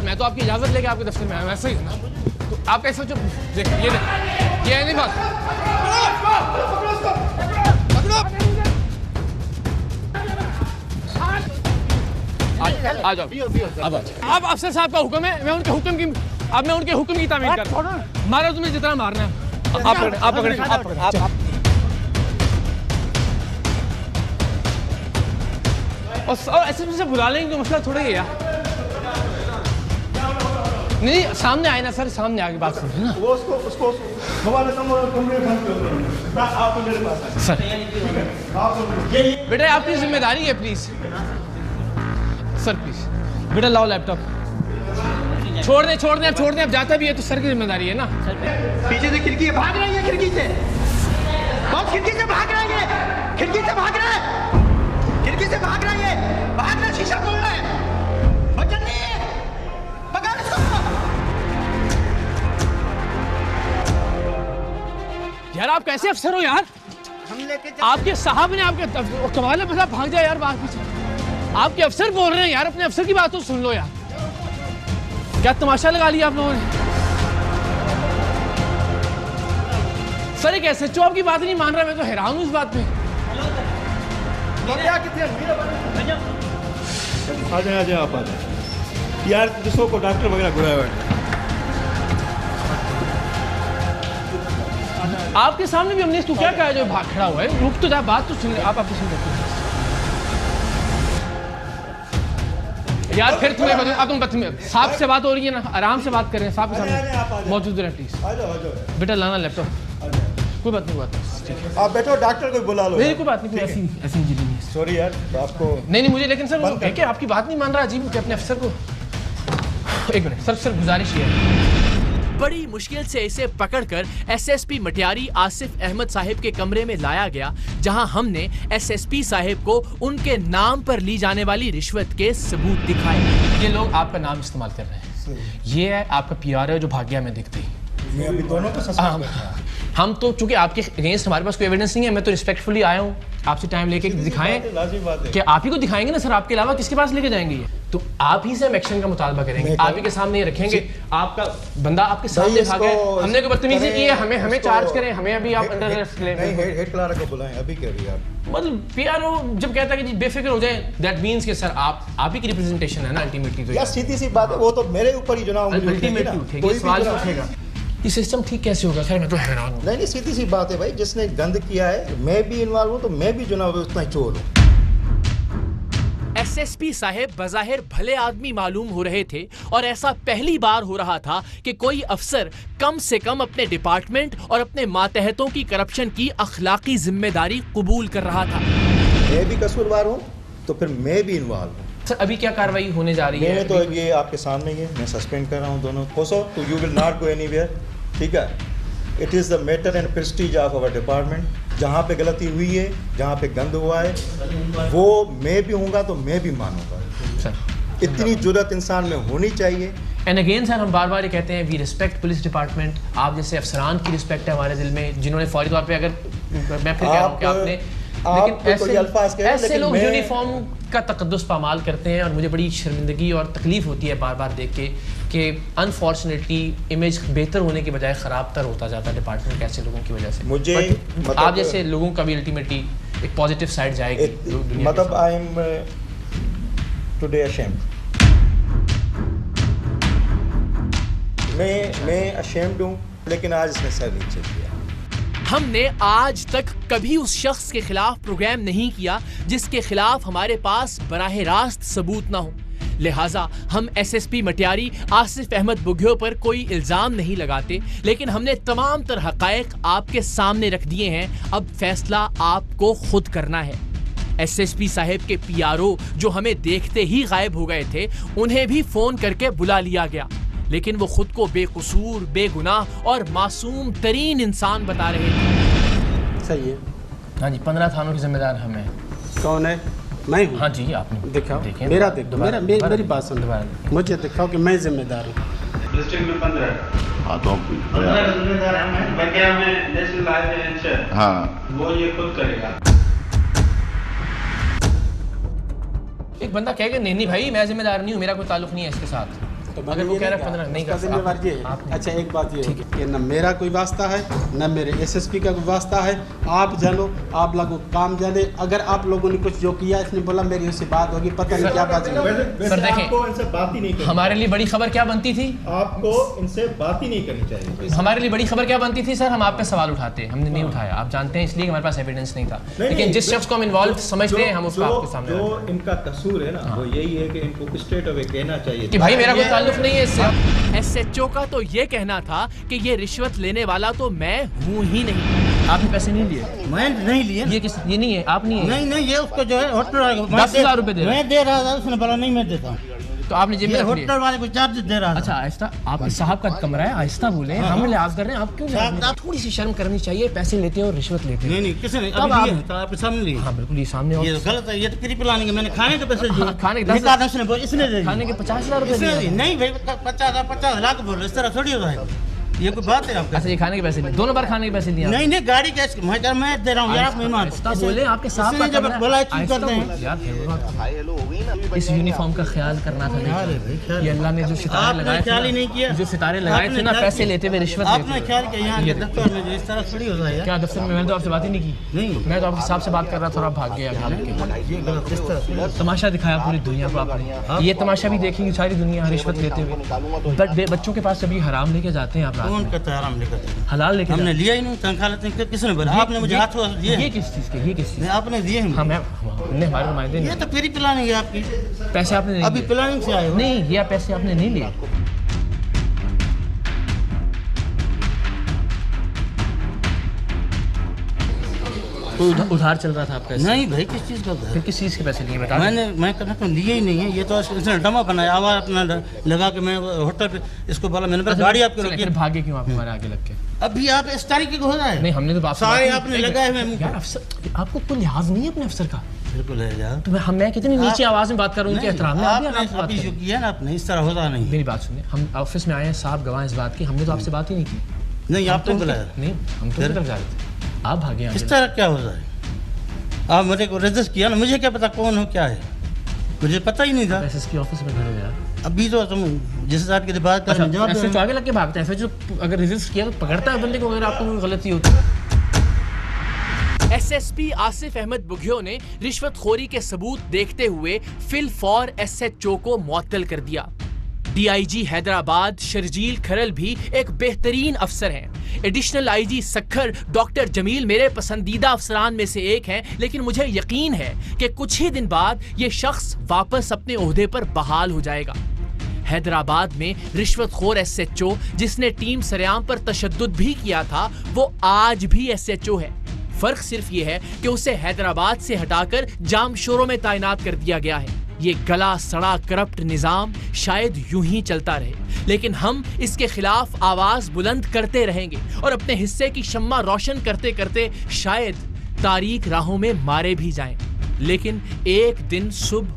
मैं तो आपकी इजाजत लेके आपके दफ्तर में आया, वैसे ही है ना। तो आप ऐसा जो देखिए ये नहीं बात। आ जाओ अब अफसर साहब का हुक्म है, मैं उनके हुक्म की तामील कर रहा हूं। मारो तुम्हें जितना मारना है। आप पकड़े और ऐसे से बुला लेंगे तो मसला थोड़ा ही है यार। नहीं सामने आए ना सर, सामने आके बात सुनिए ना। वो उसको सर बेटा आपकी जिम्मेदारी है, प्लीज सर प्लीज बेटा लाओ लैपटॉप। छोड़ दे अब जाता भी है तो सर की जिम्मेदारी है ना। पीछे से खिड़की भाग रही है, खिड़की से बहुत खिड़की से भाग रही है, खिड़की से भाग रहा है, शीशा तोड़ रहा है, बचन नहीं है, पकड़ इसको। यार आप कैसे अफसर हो यार? हम लेके आपके साहब ने आपके कमाल है, बस आप भाग जाए यार बात पीछे। आपके अफसर बोल रहे हैं यार, अपने अफसर की बात तो सुन लो यार। क्या तमाशा लगा लिया आप लोगों ने? सर एक एसएचओ आपकी बात नहीं मान रहा, मैं तो हैरान हूं इस बात में। आ जाए आप आ जाए यार, दूसरों को डॉक्टर वगैरह बुलाया हुआ है। आपके सामने भी हमने इसको क्या कहा जो भाग खड़ा हुआ है? रुक तो जा, बात तो सुन। आप आपकी सुन सकते यार, फिर तुम्हें अब तुम साहब से बात हो रही है ना, आराम से बात कर रहे हैं, साहब के सामने मौजूद रहे प्लीज। बेटा लाना लैपटॉप, कोई बात नहीं ठीक है। आप बैठो, डॉक्टर को बुला लो। नहीं कोई बात नहीं, ऐसी इंजीनियर नहीं है। सॉरी यार आपको नहीं मुझे, लेकिन सर वो कह के आपकी बात नहीं मान रहा, अजीब कि अपने अफसर को। एक मिनट सर गुजारिश है। बड़ी मुश्किल से इसे पकड़कर एसएसपी मटियारी आसिफ अहमद साहिब के कमरे में लाया गया, जहां हमने एसएसपी साहिब को उनके नाम पर ली जाने वाली रिश्वत के सबूत दिखाए। ये लोग आपका नाम इस्तेमाल कर रहे हैं, ये है आपका पीआर है जो भाग गया, मैं दिखते ही। मैं अभी दोनों को सस्पेंड कर रहा हूं। हम तो चूंकि आपके अगेंस्ट हमारे पास कोई एविडेंस नहीं है, मैं तो रिस्पेक्टफुली आया हूँ आपसे टाइम लेके दिखाएं कि आप ही को दिखाएंगे ना सर, आपके अलावा किसके पास लेके जाएंगे ये? तो आप ही से हम एक्शन का मुतालबा करेंगे, आप ही के सामने ये रखेंगे। आपका बंदा आपके सामने भागा है, हमने कोई बदतमीजी की है, हमें चार्ज करें, हमें अभी आप अंडर अरेस्ट ले लें। हेड क्लार्क को बुलाएं, अभी कह रही है आप। मतलब पीआरओ जब कहता है कि जी बेफिक्र हो जाए, दैट मींस कि सर आप ही की रिप्रेजेंटेशन है ना अल्टीमेटली। तो यार सीधी सी बात है, वो तो मेरे ऊपर ही जुर्म अल्टीमेटली उठेगा, सवाल उठेगा। ये सिस्टम ठीक कैसे होगा? खैर मैं तो हैरान हूँ। नहीं सीधी सी बात है भाई, जिसने गंद किया है, मैं भी इन्वॉल्व हूँ तो मैं भी जुर्म उतना ही चोर हूँ। एसएसपी साहब बज़ाहिर भले आदमी मालूम हो रहे थे और ऐसा पहली बार हो रहा था कि कोई अफसर कम से कम अपने डिपार्टमेंट और अपने मातहतों की करप्शन की अखलाकी जिम्मेदारी कबूल कर रहा था। मैं भी कसूरवार हूँ तो फिर मैं भी इन्वॉल्व हूँ। सर अभी क्या कार्रवाई होने जा रही है? मैंने तो ये आपके सामने ही है, मैं सस्पेंड कर रहा हूँ दोनों को। सो तो you will not go anywhere, ठीक है? It is the matter and prestige of our department. जहाँ पे गलती हुई है, जहाँ पे गंद हुआ है, वो मैं भी हूँगा तो मैं भी मानूंगा। सर इतनी जुर्रत इंसान में होनी चाहिए। एंड अगेन सर हम बार बार ये कहते हैं वी रिस्पेक्ट पुलिस डिपार्टमेंट। आप जैसे अफसरान की रिस्पेक्ट है हमारे दिल में, जिन्होंने फौरी तौर पे, अगर मैं फिर कह रहा हूँ कि आपने, लेकिन ऐसे लोग यूनिफॉर्म का तकद्दुस पामाल करते हैं और मुझे बड़ी शर्मिंदगी और तकलीफ होती है बार बार देख के कि अनफॉर्चुनेटली इमेज बेहतर होने के बजाय ख़राब तर होता जाता है डिपार्टमेंट ऐसे लोगों की वजह से। मुझे मतलब आप जैसे लोगों का भी अल्टीमेटली एक पॉजिटिव साइड जाएगी। मतलब आई एम टुडे अशेम्ड। मैं अशेम्ड हूँ, लेकिन आज इसने सर नीचे किया। हमने आज तक कभी उस शख्स के खिलाफ प्रोग्राम नहीं किया जिसके खिलाफ हमारे पास बराह रास्त सबूत ना हो। लिहाजा हम एसएसपी मटियारी आसिफ अहमद बुघियो पर कोई इल्जाम नहीं लगाते, लेकिन हमने तमाम तर हकायक आपके सामने रख दिए हैं। अब फैसला आपको खुद करना है। एसएसपी साहब के पीआरओ जो हमें देखते ही गायब हो गए थे, उन्हें भी फोन करके बुला लिया गया, लेकिन वो खुद को बेकसूर, बेगुनाह और मासूम तरीन इंसान बता रहे थे। सही है। हाँ जी, 15 थानों के जिम्मेदार हम हैं। कौन है? मैं हूँ। हाँ जी आपने दिखाओ, देखें, मेरा देखो, मेरी बात सुन, दोबारा मुझे दिखाओ कि मैं जिम्मेदार हूँ। डिस्ट्रिक्ट में 15। हाँ तो 15 जिम्मेदार हैं। बकाया में नेशनल लाइफ इंश्योरेंस, हाँ वो ये खुद करेगा। एक बंदा कहेगा नहीं नहीं भाई मैं जिम्मेदार नहीं हूँ, मेरा कोई ताल्लुक नहीं है इसके साथ। अगर वो कह रहा है 15 नहीं कर जिम्मेवारी ये है। अच्छा एक बात ये है कि न मेरा कोई वास्ता है न मेरे एसएसपी का कोई वास्ता है। आप जानो, आप लोगों को काम जाने। अगर आप लोगों ने कुछ जो किया, इसने बोला मेरी उससे बात होगी, पता नहीं क्या बात है। सर देखें, आपको इनसे बात ही नहीं करनी, हमारे लिए बड़ी खबर क्या बनती थी? आपको इनसे बात ही नहीं करनी चाहिए। हमारे लिए बड़ी खबर क्या बनती थी सर? हम आप पे सवाल उठाते, हमने नहीं उठाया, आप जानते हैं, इसलिए हमारे पास एविडेंस नहीं था। लेकिन जिस शख्स को हम इन्वॉल्व समझते हैं, हम उसको आपके सामने जो इनका कसूर है ना, वो यही है कि इनको स्ट्रेट अवे कहना चाहिए कि भाई मेरा कोई ताल्लुक नहीं है इससे। एसएचओ का तो ये कहना था कि ये रिश्वत लेने वाला तो मैं हूँ ही नहीं। आपने पैसे नहीं लिए? मैं नहीं लिए। ये नहीं है, आप नहीं है? नहीं ये उसको जो है होटल 10,000 रुपए दे रहा है। मैं दे रहा था, उसने बोला नहीं मैं देता हूँ। तो आपने जेब में रख लिए? होटल वाले को चार्ज दे रहा था। अच्छा आहिस्ता, आप साहब का कमरा है, आहिस्ता बोले, हम लिहाज कर रहे हैं, आप क्यों लिहाज नहीं? थोड़ी सी शर्म करनी चाहिए, पैसे लेते हो और रिश्वत लेते हो। नहीं किसी ने कब अभी आप- लिए हैं, तो आपके सामने लिए। हाँ बिल्कुल, ये सामने ये तो गलत है, ये तो प्री प्लानिंग है। मैंने खाने के पैसे दिए। हाँ, खाने के 10,000 निकाला उसने बोला, इसने दे दिए। खाने के 50,000 रुपए इसने दिए। दिए। नहीं भाई 50 लाख बोल रहे, इस तरह थोड़ी होता है। ये कोई बात है आपका? अच्छा ये खाने के पैसे लिए, दोनों बार खाने के पैसे लिए? नहीं गाड़ी कैश मैं दे रहा हूँ यार, मेहमान आहिस्ता बोले, आपके साहब का इसने जब कमरा है। बोला है, चूक आहिस्ता करते हैं। बोले, यार इस यूनिफॉर्म का ख्याल करना था। नहीं, ये अल्लाह ने जो सितारे आपने लगाए थे ख्याल ही ना, नहीं किया। जो सितारे लगाए थे ना, आपने पैसे ख्याल लेते हुए, रिश्वत आपने लेते ख्याल किया यहाँ ये के दफ्तर में जो इस तरह थोड़ी होता है यार। क्या दफ्तर में? मैंने तो आपसे बात ही नहीं की। नहीं मैं तो आपके साहब से बात कर रहा था और आप भाग गए आगे लेके। ये गलत इस तरह। तमाशा दिखाया पूरी दुनिया को आपने। ये तमाशा भी देखेंगी सारी दुनिया, रिश्वत लेते हुए। बच्चों के पास जब ये हराम लेके जाते हैं आप रात कौन में, कहता है आराम लेकर? हलाल लेके हमने जाते लिया ही नहीं, तनख्वाह लेते हैं। किसने बोला? हैं। आपने मुझे हाथ दिए। ये किस चीज़ के? ये किस चीज़? नहीं, आपने दिए हैं। हाँ मैं, हमने हमारे नुमाइंदे ये नहीं। तो प्री प्लानिंग है आपकी। पैसे आपने नहीं अभी लिए। प्लानिंग से आए हो। नहीं, ये पैसे आपने नहीं लिए। तो उधार चल रहा था आपका? नहीं भाई किस चीज़ का फिर किस चीज़ के पैसे लिए बता? मैं कहना तो लिए ही नहीं है। ये तो इसने डमा बनाया, आवाज अपना लगा के मैं होटल पे इसको बोला, मैंने बोला गाड़ी आपकी रोकी। फिर भागे क्यों आप हमारे आगे लग के? अभी आप इस तारीख को हो रहा है। नहीं हमने तो आपसे सारे बात आपने नहीं- लगाए हुए मुंह यार अफसर, आपको कोई लिहाज नहीं है अपने अफसर का? बिल्कुल है यार। तो मैं कितनी नीचे आवाज में बात कर रहा हूँ, उनके एहतराम में आप भी आराम से बात अभी जो करें। किया ना आपने, इस तरह होता नहीं। मेरी बात सुनिए, हम ऑफिस में आए हैं, साहब गवाह इस बात की, हमने तो आपसे बात ही नहीं की। नहीं हम आपने तो बुलाया। नहीं, हम तो उधर जा रहे थे, आप भागे आगे। इस तरह क्या हो रहा है? आप मेरे को रजिस्ट किया ना, मुझे क्या पता कौन हो क्या है, मुझे पता ही नहीं था। एसएसपी ऑफिस में खड़े हो यार। अभी तो तुम जिस हिसाब की बात कर रहे हो, जवाब दे ऐसे रहे तो हो। आगे लग के भागते हैं, फिर जो अगर रजिस्ट किया तो पकड़ता है बंदे को अगर आपको कोई गलती होती है। एसएसपी आसिफ अहमद बुघियो ने रिश्वतखोरी के सबूत देखते हुए फिल फॉर एसएचओ को मुअत्तल कर दिया। डीआईजी हैदराबाद शर्जील खरल भी एक बेहतरीन अफसर हैं। Additional IG Sukkur doctor Jamil मेरे पसंदीदा अफसरान में से एक हैं, लेकिन मुझे यकीन है कि कुछ ही दिन बाद ये शख्स वापस अपने ओहदे पर बहाल हो जाएगा। हैदराबाद में रिश्वतखोर एसएचओ जिसने टीम सरेआम पर तशद्दुद भी किया था, वो आज भी एसएचओ है। फर्क सिर्फ ये है कि उसे हैदराबाद से हटाकर जामशोरों में तैनात कर दिया गया है। ये गला सड़ा करप्ट निजाम शायद यूं ही चलता रहे, लेकिन हम इसके खिलाफ आवाज बुलंद करते रहेंगे और अपने हिस्से की शम्मा रोशन करते करते शायद तारीक राहों में मारे भी जाएं, लेकिन एक दिन सुबह